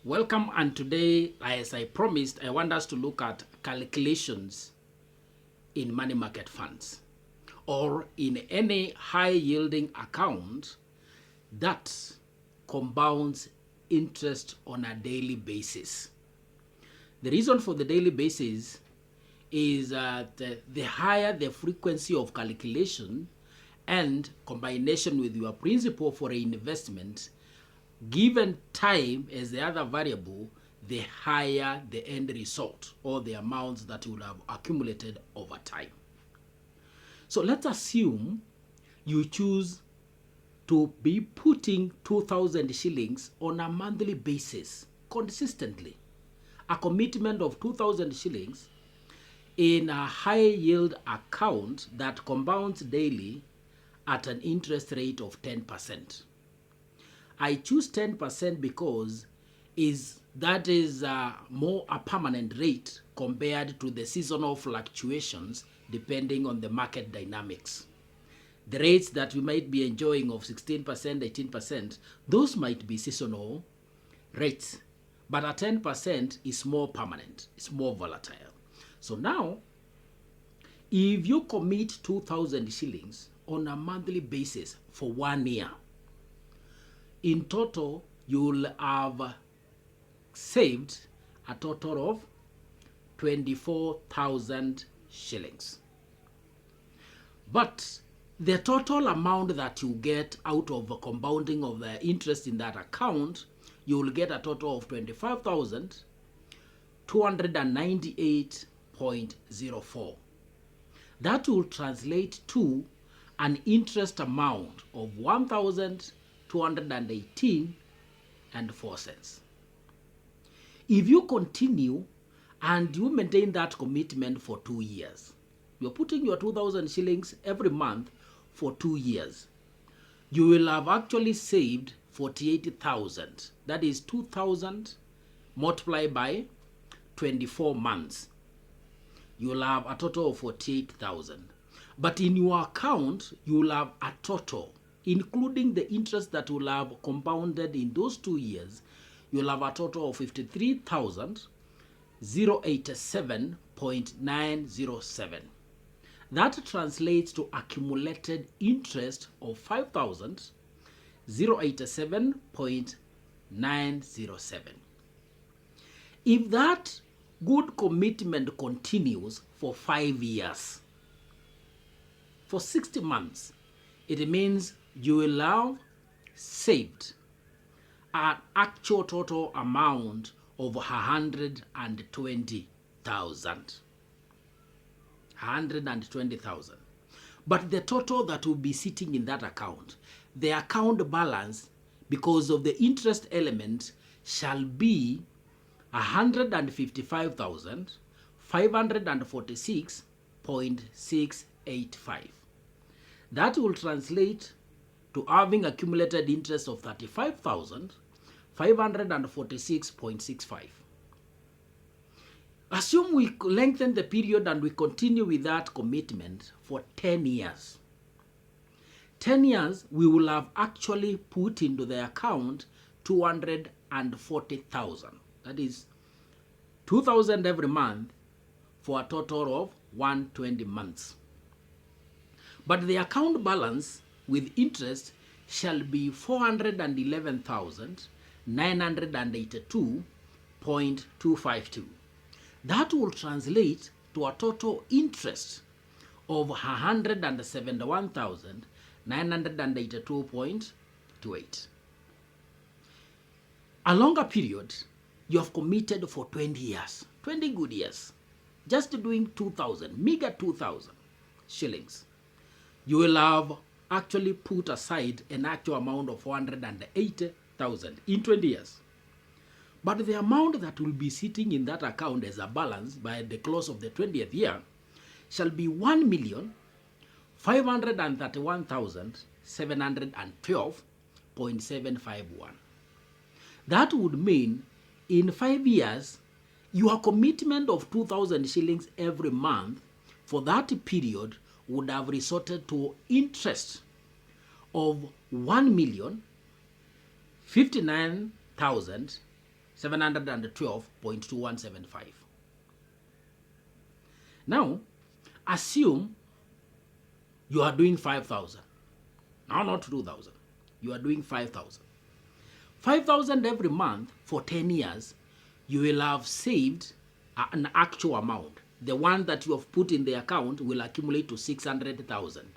Welcome, and today, as I promised, I want us to look at calculations in money market funds or in any high yielding account that compounds interest on a daily basis. The reason for the daily basis is that the higher the frequency of calculation and combination with your principal for an investment, given time as the other variable, the higher the end result or the amounts that you will have accumulated over time. So let's assume you choose to be putting 2,000 shillings on a monthly basis consistently. A commitment of 2,000 shillings in a high yield account that compounds daily at an interest rate of 10%. I choose 10% because that is more a permanent rate compared to the seasonal fluctuations depending on the market dynamics. The rates that we might be enjoying of 16%, 18%, those might be seasonal rates, but a 10% is more permanent, it's more volatile. So now, if you commit 2,000 shillings on a monthly basis for 1 year, in total, you'll have saved a total of 24,000 shillings. But the total amount that you get out of the compounding of the interest in that account, you will get a total of 25,298.04. That will translate to an interest amount of 1,218.04. If you continue and you maintain that commitment for 2 years, you're putting your 2,000 shillings every month for 2 years, you will have actually saved 48,000. That is 2,000 multiplied by 24 months. You will have a total of 48,000. But in your account, you will have a total, including the interest that will have compounded in those 2 years, you'll have a total of 53,087.907. That translates to accumulated interest of 5,087.907. If that good commitment continues for 5 years, for 60 months, it means you will have saved an actual total amount of 120,000. 120,000. But the total that will be sitting in that account, the account balance, because of the interest element, shall be 155,546.685. That will translate to having accumulated interest of 35,546.65. Assume we lengthen the period and we continue with that commitment for 10 years. 10 years, we will have actually put into the account 240,000. That is 2,000 every month for a total of 120 months. But the account balance with interest shall be 411,982.252. That will translate to a total interest of 171,982.28. A longer period, you have committed for 20 years, 20 good years, just doing 2,000, meager 2,000 shillings. You will have actually put aside an actual amount of 480,000 in 20 years. But the amount that will be sitting in that account as a balance by the close of the 20th year shall be 1,531,712.751. That would mean in 5 years, your commitment of 2,000 shillings every month for that period would have resulted to interest of 1,059,000 712.2175. Now, assume you are doing 5,000. Now, not 2,000. You are doing 5,000. 5,000 every month for 10 years, you will have saved an actual amount. The one that you have put in the account will accumulate to 600,000.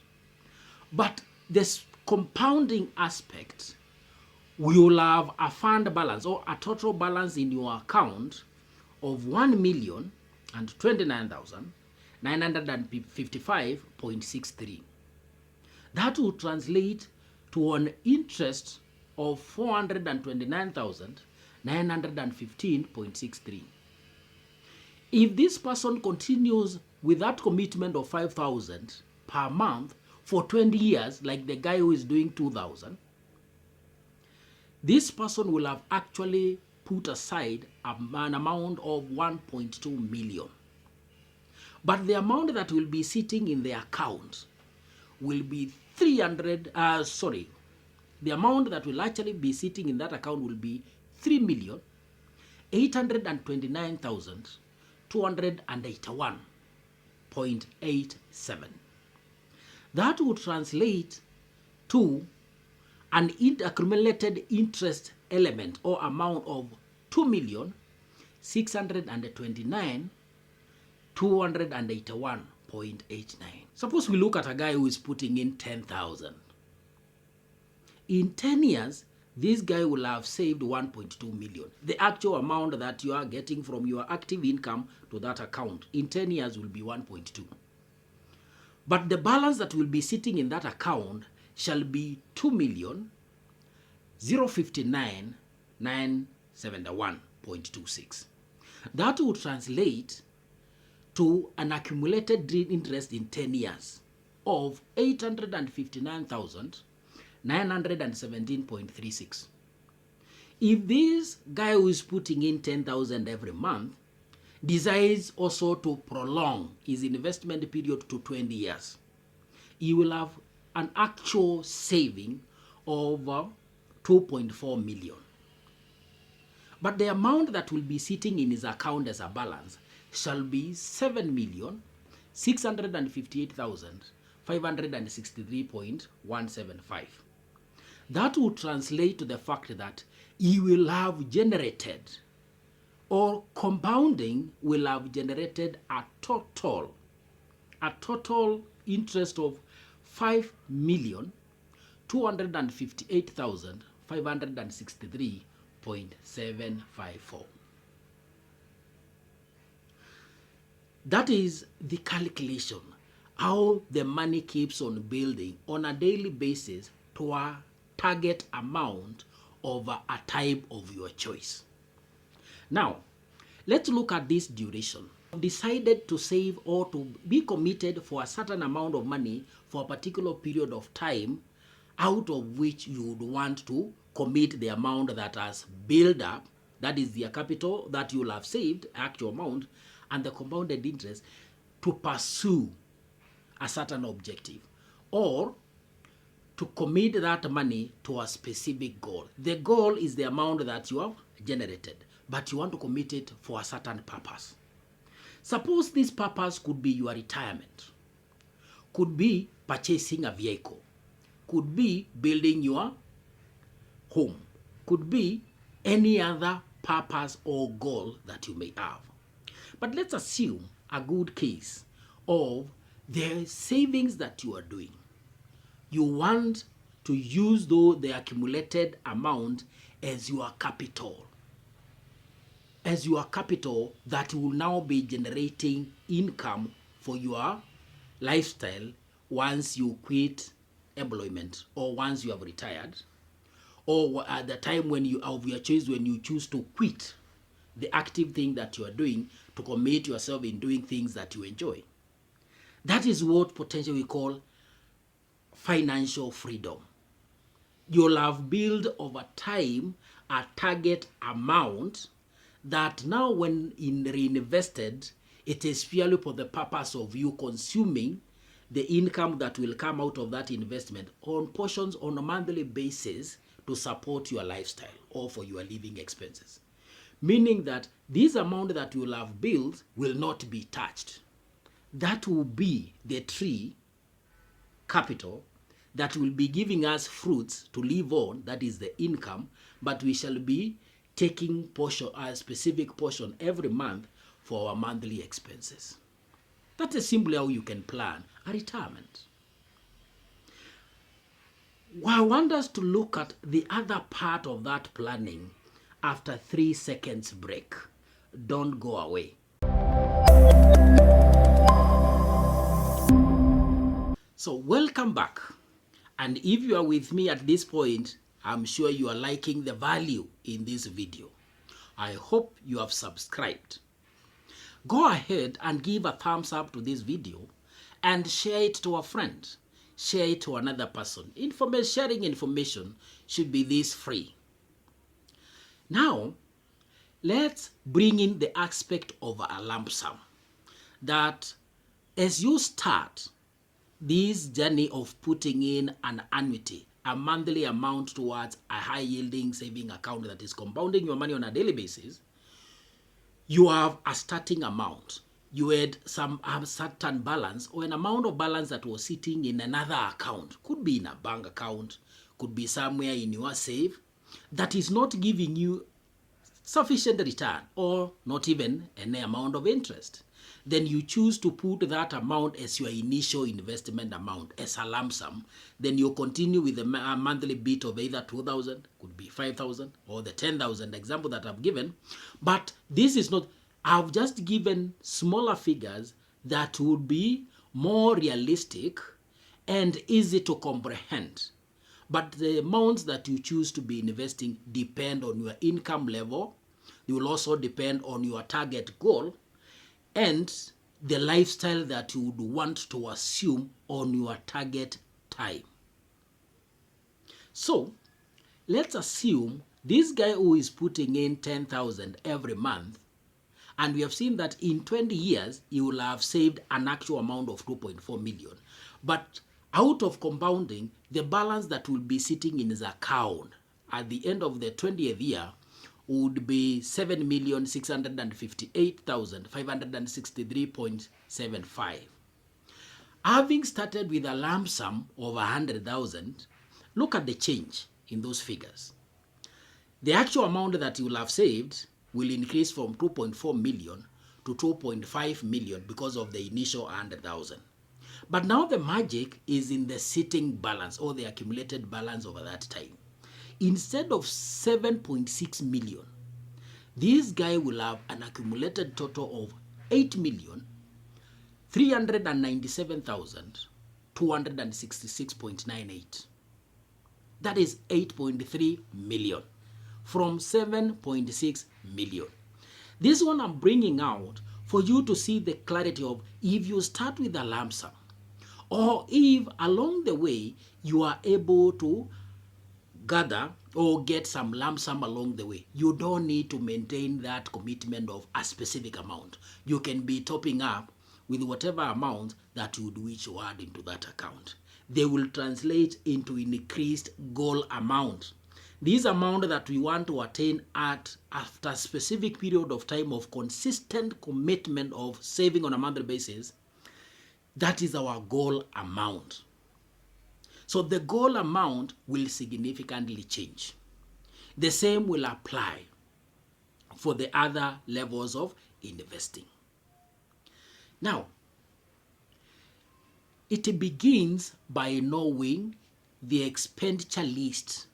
But this compounding aspect, will have a fund balance or a total balance in your account of 1,229,955.63. That will translate to an interest of 429,915.63. If this person continues with that commitment of 5,000 per month for 20 years, like the guy who is doing 2,000, this person will have actually put aside an amount of 1.2 million. But the amount that will be sitting in the account will be the amount that will actually be sitting in that account will be 3,829,281.87. That would translate to an accumulated interest element or amount of 2,629,281.89. Suppose we look at a guy who is putting in 10,000. In 10 years, this guy will have saved 1.2 million. The actual amount that you are getting from your active income to that account in 10 years will be 1.2. But the balance that will be sitting in that account shall be 2,059,971.26. That will translate to an accumulated interest in 10 years of 859,917.36. If this guy who is putting in 10,000 every month decides also to prolong his investment period to 20 years, he will have an actual saving of 2.4 million. But the amount that will be sitting in his account as a balance shall be 7,658,563.175. That will translate to the fact that he will have generated, or compounding will have generated a total interest of 5,258,563.754. That is the calculation, how the money keeps on building on a daily basis to a target amount over a time of your choice. Now, let's look at this duration. Decided to save or to be committed for a certain amount of money for a particular period of time, out of which you would want to commit the amount that has built up, that is the capital that you'll have saved, actual amount, and the compounded interest, to pursue a certain objective, or to commit that money to a specific goal. The goal is the amount that you have generated, but you want to commit it for a certain purpose. Suppose this purpose could be your retirement, could be purchasing a vehicle, could be building your home, could be any other purpose or goal that you may have. But let's assume a good case of the savings that you are doing. You want to use the accumulated amount as your capital. As your capital that will now be generating income for your lifestyle once you quit employment, or once you have retired, or at the time when you of your choice, when you choose to quit the active thing that you are doing to commit yourself in doing things that you enjoy. That is what potentially we call financial freedom. You'll have built over time a target amount that now, when reinvested, it is purely for the purpose of you consuming the income that will come out of that investment on portions on a monthly basis to support your lifestyle or for your living expenses. meaning that this amount that you will have built will not be touched. That will be the tree capital that will be giving us fruits to live on, that is the income, but we shall be taking a specific portion every month for our monthly expenses. That is simply how you can plan a retirement. I want us to look at the other part of that planning after 3 seconds break. Don't go away. So welcome back. And if you are with me at this point, I'm sure you are liking the value in this video. I hope you have subscribed. Go ahead and give a thumbs up to this video and share it to a friend. Share it to another person. Sharing information should be this free. Now, let's bring in the aspect of a lump sum. That as you start this journey of putting in an annuity, a monthly amount towards a high-yielding saving account that is compounding your money on a daily basis, you have a starting amount. You had a certain balance or an amount of balance that was sitting in another account. Could be in a bank account, could be somewhere in your safe, that is not giving you sufficient return or not even any amount of interest. Then you choose to put that amount as your initial investment amount, as a lump sum. Then you continue with a monthly bit of either 2,000, could be 5,000, or the 10,000 example that I've given. But this is not, I've just given smaller figures that would be more realistic and easy to comprehend. But the amounts that you choose to be investing depend on your income level. They will also depend on your target goal and the lifestyle that you would want to assume on your target time. So let's assume this guy who is putting in 10,000 every month, and we have seen that in 20 years he will have saved an actual amount of 2.4 million. But out of compounding, the balance that will be sitting in his account at the end of the 20th year would be 7,658,563.75. Having started with a lump sum of 100,000, look at the change in those figures. The actual amount that you will have saved will increase from 2.4 million to 2.5 million because of the initial 100,000. But now the magic is in the sitting balance or the accumulated balance over that time. Instead of 7.6 million, this guy will have an accumulated total of 8,397,266.98. That is 8.3 million from 7.6 million. This one I'm bringing out for you to see the clarity of if you start with a lump sum, or if along the way you are able to gather or get some lump sum along the way. You don't need to maintain that commitment of a specific amount. You can be topping up with whatever amount that you would wish to add into that account. They will translate into increased goal amount. This amount that we want to attain after a specific period of time of consistent commitment of saving on a monthly basis, that is our goal amount. So the goal amount will significantly change. The same will apply for the other levels of investing. Now, it begins by knowing the expenditure list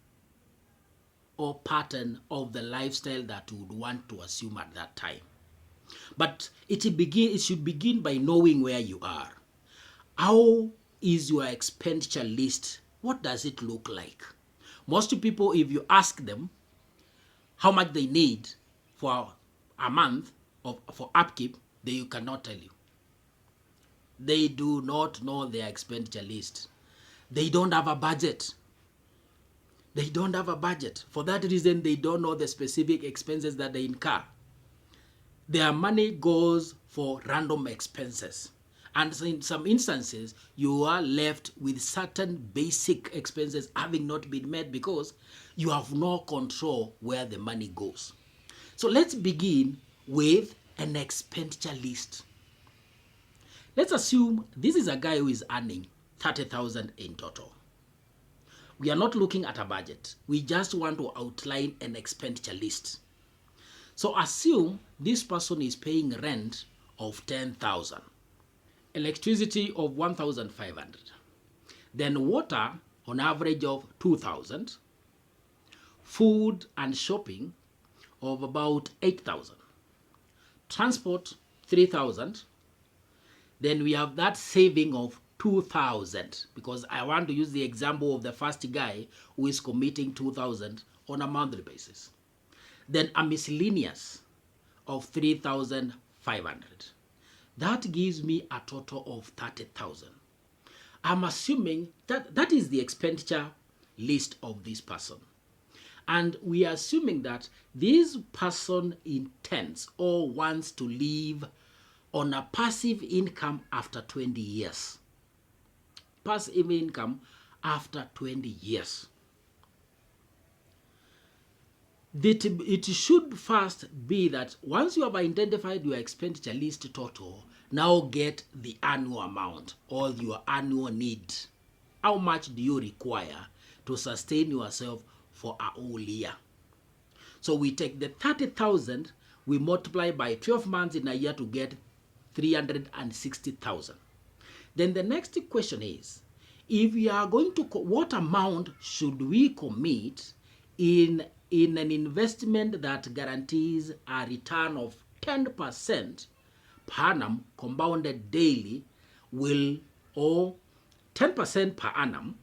or pattern of the lifestyle that you would want to assume at that time. But it should begin by knowing where you are. How is your expenditure list? What does it look like? Most people, if you ask them how much they need for a month for upkeep, they cannot tell you. They do not know their expenditure list. They don't have a budget. They don't have a budget. For that reason, they don't know the specific expenses that they incur. Their money goes for random expenses. And in some instances, you are left with certain basic expenses having not been met because you have no control where the money goes. So let's begin with an expenditure list. Let's assume this is a guy who is earning 30,000 in total. We are not looking at a budget. We just want to outline an expenditure list. So assume this person is paying rent of 10,000, electricity of 1,500, then water on average of 2,000, food and shopping of about 8,000, transport 3,000. Then we have that saving of 2,000, because I want to use the example of the first guy who is committing 2,000 on a monthly basis. Then a miscellaneous of 3,500. That gives me a total of 30,000. I'm assuming that that is the expenditure list of this person. And we are assuming that this person intends or wants to live on a passive income after 20 years. Passive income after 20 years. It should first be that once you have identified your expenditure list total, now get the annual amount or your annual need. How much do you require to sustain yourself for a whole year? So we take the 30,000, we multiply by 12 months in a year to get 360,000. Then the next question is, if we are going to, what amount should we commit in an investment that guarantees a return of 10% per annum compounded daily, or 10% per annum,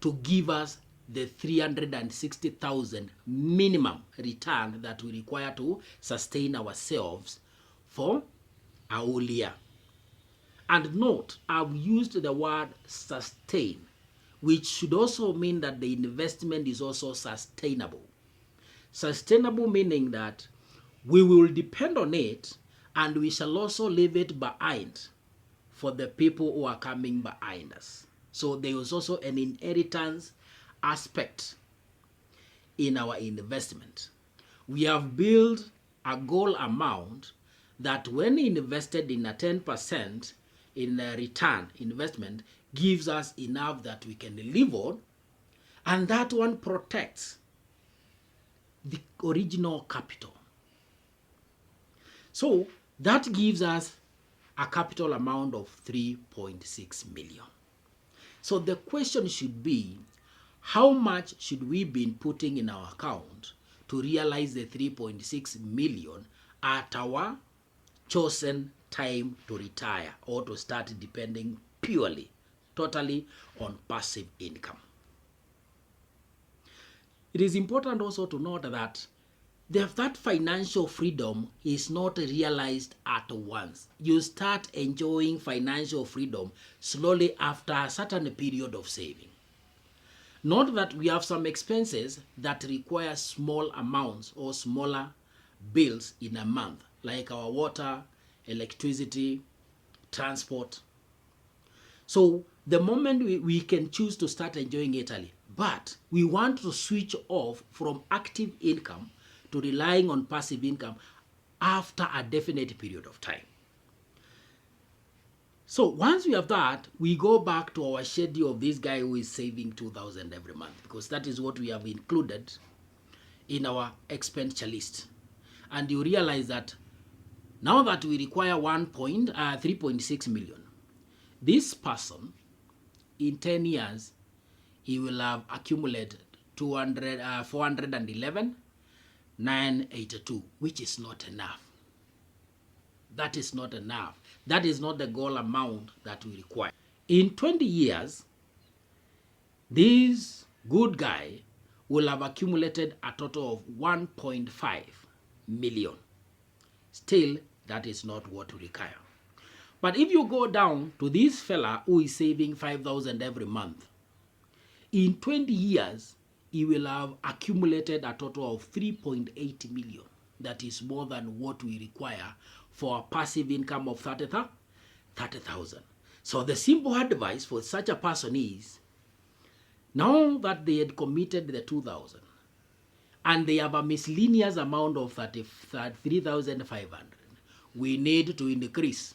to give us the 360,000 minimum return that we require to sustain ourselves for a whole year. And note, I've used the word sustain, which should also mean that the investment is also sustainable. Sustainable meaning that we will depend on it and we shall also leave it behind for the people who are coming behind us. So there is also an inheritance aspect in our investment. We have built a goal amount that when invested in a 10% in a return investment gives us enough that we can live on, and that one protects the original capital. So that gives us a capital amount of 3.6 million. So the question should be, how much should we be putting in our account to realize the 3.6 million at our chosen time to retire or to start depending totally on passive income? It is important also to note that that financial freedom is not realized at once. You start enjoying financial freedom slowly after a certain period of saving. Note that we have some expenses that require small amounts or smaller bills in a month, like our water, electricity, transport. So the moment we can choose to start enjoying it early, but we want to switch off from active income to relying on passive income after a definite period of time. So once we have that, we go back to our schedule of this guy who is saving 2,000 every month, because that is what we have included in our expenditure list. And you realize that now that we require 3.6 million, this person in 10 years, he will have accumulated 411,982, which is not enough. That is not enough. That is not the goal amount that we require. In 20 years, this good guy will have accumulated a total of 1.5 million. Still, that is not what we require. But if you go down to this fella who is saving 5,000 every month, in 20 years, he will have accumulated a total of 3.8 million. That is more than what we require for a passive income of 30,000. So the simple advice for such a person is, now that they had committed the 2,000, and they have a miscellaneous amount of 33,500, we need to increase.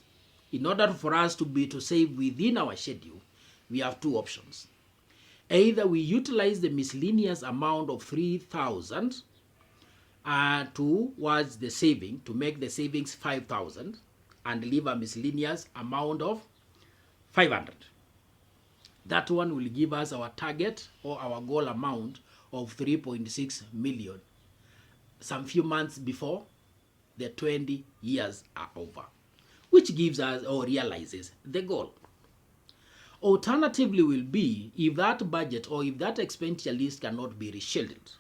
In order for us to save within our schedule, we have two options. Either we utilize the miscellaneous amount of 3,000 towards the saving, to make the savings 5,000, and leave a miscellaneous amount of 500. That one will give us our target or our goal amount of 3.6 million some few months before the 20 years are over, which gives us or realizes the goal. Alternatively will be, if that budget or if that expenditure list cannot be rescheduled,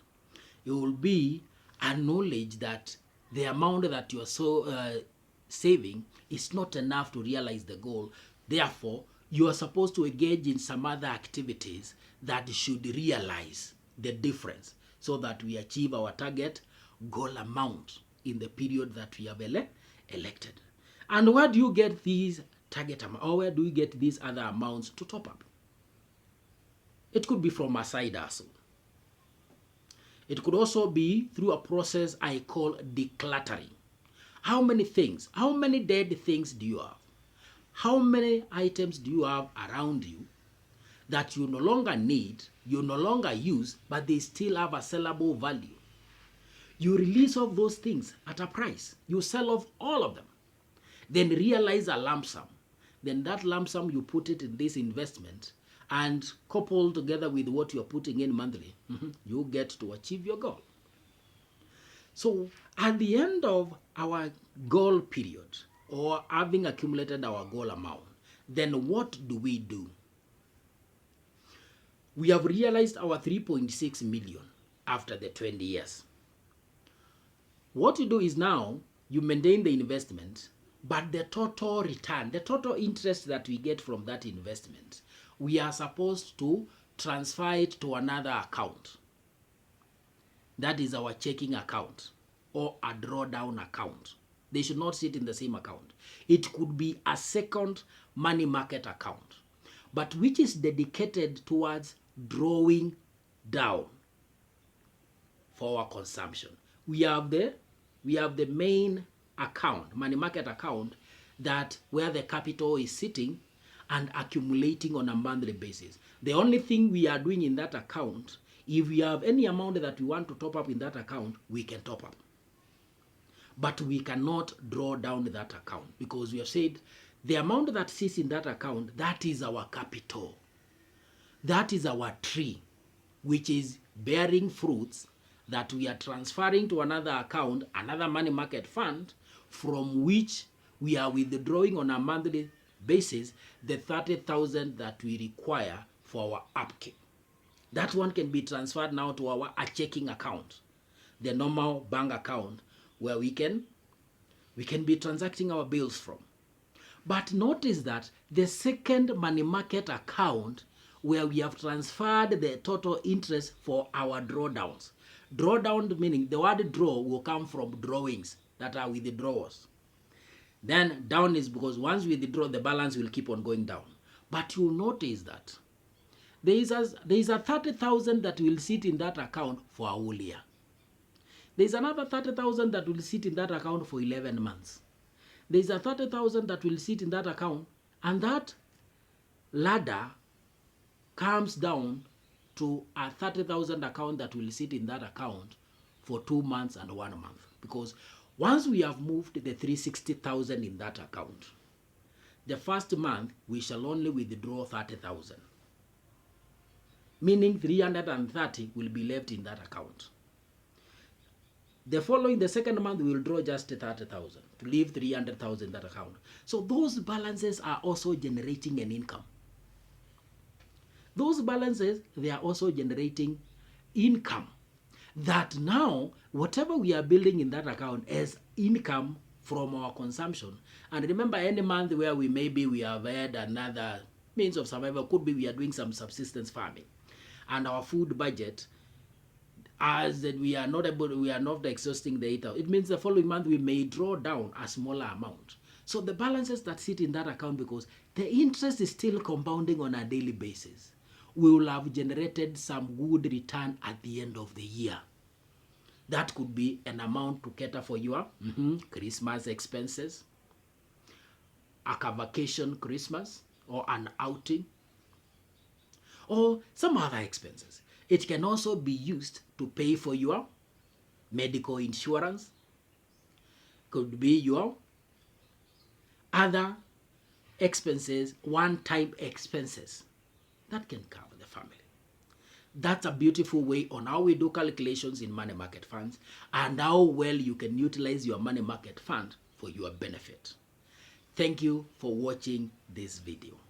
it will be a knowledge that the amount that you are saving is not enough to realize the goal. Therefore, you are supposed to engage in some other activities that should realize the difference so that we achieve our target goal amount in the period that we have elected. And where do you get these target amount, or where do you get these other amounts to top up? It could be from a side hustle. It could also be through a process I call decluttering. How many things, how many dead things do you have? How many items do you have around you that you no longer need, you no longer use, but they still have a sellable value? You release off those things at a price. You sell off all of them. Then realize a lump sum. Then that lump sum, you put it in this investment, and coupled together with what you're putting in monthly, you get to achieve your goal. So at the end of our goal period, or having accumulated our goal amount, then what do? We have realized our 3.6 million after the 20 years. What you do is now you maintain the investment, but the total return, the total interest that we get from that investment, we are supposed to transfer it to another account. That is our checking account or a drawdown account. They should not sit in the same account. It could be a second money market account, but which is dedicated towards drawing down for our consumption. We have the main account, money market account, that where the capital is sitting and accumulating on a monthly basis. The only thing we are doing in that account, if we have any amount that we want to top up in that account, we can top up. But we cannot draw down that account, because we have said the amount that sits in that account, that is our capital. That is our tree, which is bearing fruits that we are transferring to another account, another money market fund, from which we are withdrawing on a monthly basis the 30,000 that we require for our upkeep. That one can be transferred now to our checking account, the normal bank account where we can be transacting our bills from. But notice that the second money market account, where we have transferred the total interest for our drawdowns. Drawdown meaning the word draw will come from drawings that are withdrawals. Then down is because once we withdraw, the balance will keep on going down. But you'll notice that there is a 30,000 that will sit in that account for a whole year. There is another 30,000 that will sit in that account for 11 months. There is a 30,000 that will sit in that account, and that ladder comes down to a 30,000 account that will sit in that account for 2 months and 1 month. Because once we have moved the 360,000 in that account, the first month we shall only withdraw 30,000. Meaning 330 will be left in that account. The second month we will draw just 30,000 to leave 300,000 in that account. So those balances are also generating an income. Those balances, they are also generating income. That now, whatever we are building in that account as income from our consumption. And remember, any month where we have had another means of survival, could be we are doing some subsistence farming, and our food budget, as that we are not exhausting the 8,000. It means the following month we may draw down a smaller amount. So the balances that sit in that account, because the interest is still compounding on a daily basis, we will have generated some good return at the end of the year. That could be an amount to cater for your Christmas expenses, a vacation Christmas, or an outing, or some other expenses. It can also be used to pay for your medical insurance, could be your other expenses, one-time expenses that can cover the family. That's a beautiful way on how we do calculations in money market funds and how well you can utilize your money market fund for your benefit. Thank you for watching this video.